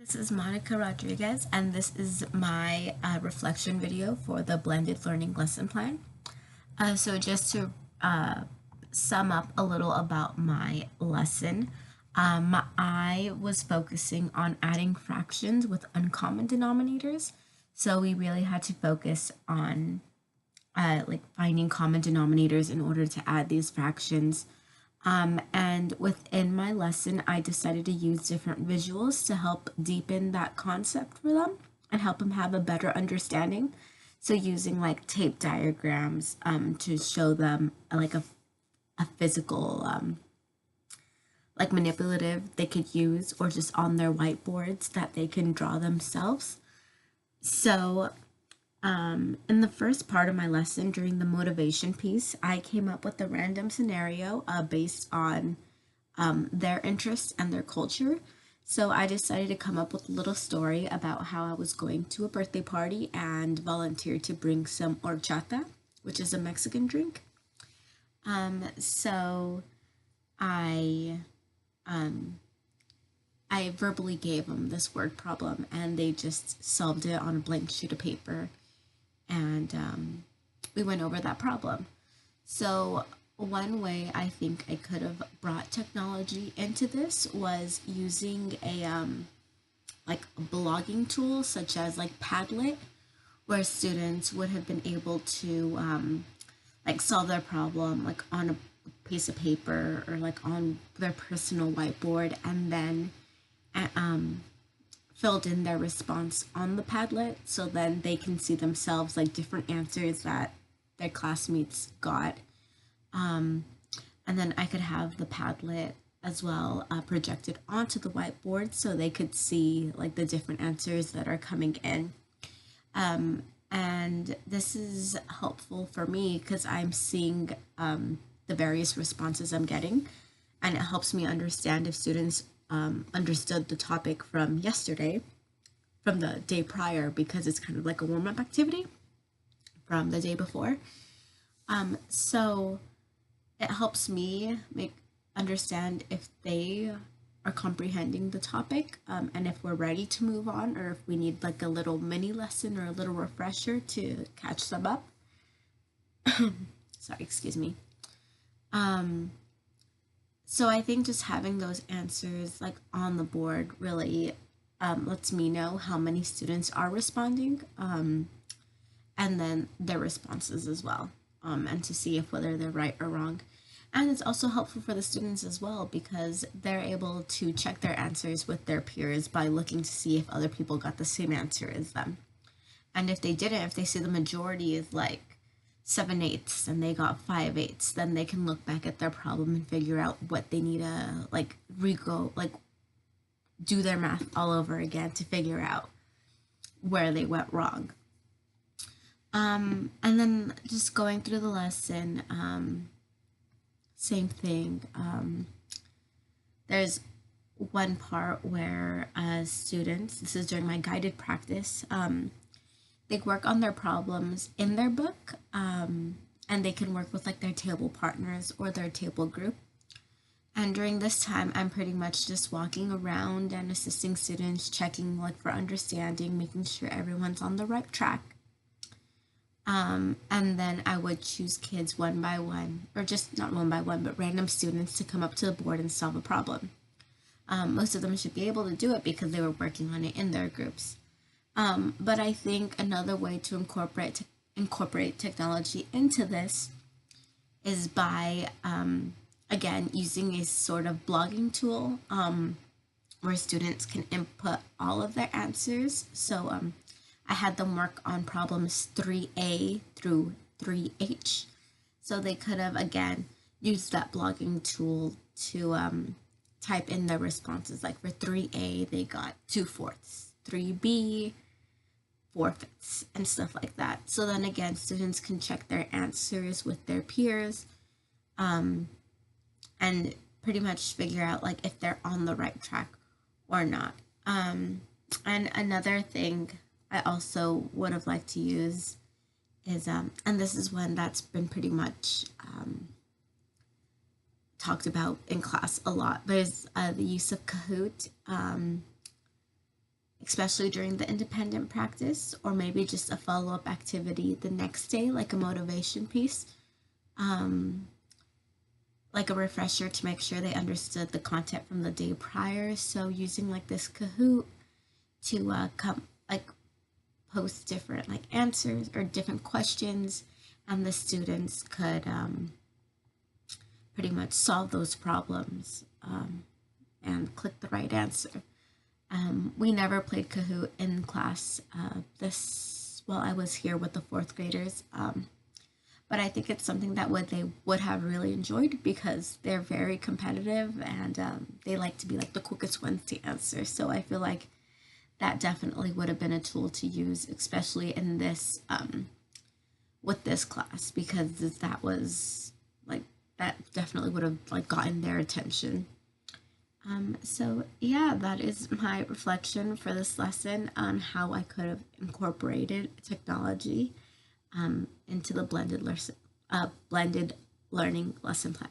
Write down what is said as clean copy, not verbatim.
This is Monica Rodriguez, and this is my reflection video for the blended learning lesson plan. So just to uh, sum up a little about my lesson, I was focusing on adding fractions with uncommon denominators. So we really had to focus on like finding common denominators in order to add these fractions. And within my lesson, I decided to use different visuals to help deepen that concept for them and help them have a better understanding. So using like tape diagrams to show them like a physical like manipulative they could use, or just on their whiteboards that they can draw themselves. So in the first part of my lesson, during the motivation piece, I came up with a random scenario based on their interests and their culture. So I decided to come up with a little story about how I was going to a birthday party and volunteered to bring some horchata, which is a Mexican drink. So I I verbally gave them this word problem, and they just solved it on a blank sheet of paper, and we went over that problem. So one way I think I could have brought technology into this was using a like a blogging tool such as like Padlet, where students would have been able to like solve their problem like on a piece of paper or like on their personal whiteboard, and then um, filled in their response on the Padlet, so then they can see themselves like different answers that their classmates got. And then I could have the Padlet as well projected onto the whiteboard so they could see like the different answers that are coming in. And this is helpful for me because I'm seeing the various responses I'm getting, and it helps me understand if students understood the topic from yesterday, from the day prior, because it's kind of like a warm-up activity from the day before. So it helps me make understand if they are comprehending the topic, and if we're ready to move on, or if we need like a little mini lesson or a little refresher to catch them up. Sorry, excuse me. So I think just having those answers like on the board really lets me know how many students are responding, and then their responses as well, and to see if whether they're right or wrong. And it's also helpful for the students as well because they're able to check their answers with their peers by looking to see if other people got the same answer as them. And if they didn't, if they see the majority is like 7/8 and they got 5/8, then they can look back at their problem and figure out what they need to like re-go, like do their math all over again to figure out where they went wrong. And then just going through the lesson, same thing. There's one part where students, this is during my guided practice, they work on their problems in their book, and they can work with like their table partners or their table group. And during this time, I'm pretty much just walking around and assisting students, checking like for understanding, making sure everyone's on the right track. And then I would choose kids one by one, or just not one by one, but random students to come up to the board and solve a problem. Most of them should be able to do it because they were working on it in their groups. But I think another way to incorporate technology into this is by again using a sort of blogging tool where students can input all of their answers. So I had them work on problems 3A through 3H. So they could have, again, used that blogging tool to type in their responses. Like for 3A, they got 2/4, 3B, 4/5, and stuff like that. So then again, students can check their answers with their peers, and pretty much figure out like if they're on the right track or not. And another thing I also would have liked to use is, and this is one that's been pretty much talked about in class a lot, but is the use of Kahoot. especially during the independent practice, or maybe just a follow-up activity the next day, like a motivation piece, like a refresher to make sure they understood the content from the day prior. So using like this Kahoot to come like post different like answers or different questions, and the students could pretty much solve those problems and click the right answer. We never played Kahoot in class this while I was here with the fourth graders, but I think it's something that they would have really enjoyed because they're very competitive, and they like to be like the quickest ones to answer. So I feel like that definitely would have been a tool to use, especially in this with this class, because that was like that definitely would have like gotten their attention. So yeah, that is my reflection for this lesson on how I could have incorporated technology into the blended learning lesson plan.